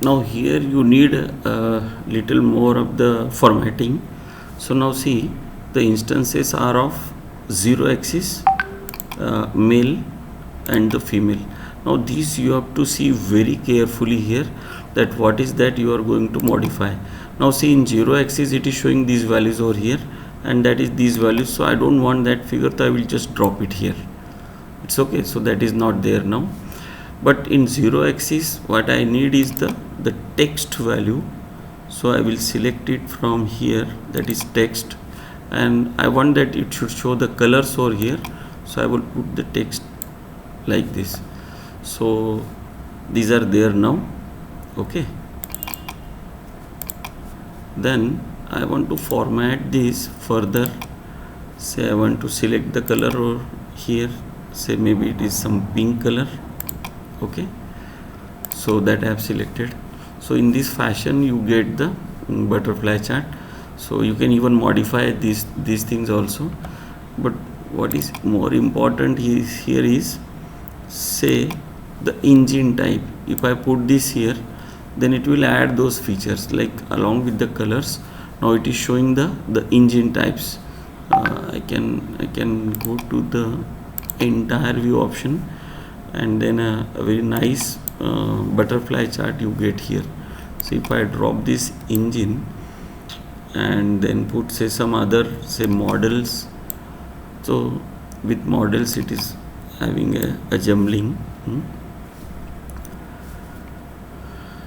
Now here you need a little more of the formatting. So now see, the instances are of 0 axis, male and the female. Now these you have to see very carefully here, that what is that you are going to modify. Now see, in 0 axis it is showing these values over here, and that is these values. So I don't want that figure, so I will just drop it here. It's okay, so that is not there now. But in 0 axis what I need is the text value. So I will select it from here, that is text, and I want that it should show the colors over here. So I will put the text like this. So these are there now. Okay, then I want to format this further. Say I want to select the color over here, say maybe it is some pink color. Okay, so that I have selected. So in this fashion you get the butterfly chart. So you can even modify these things also. But what is more important here is, say, the engine type. If I put this here, then it will add those features like along with the colors. Now it is showing the engine types. I can go to the entire view option, and then a very nice butterfly chart you get here. So if I drop this engine and then put, say, some other, say, models. So with models it is having a jumbling.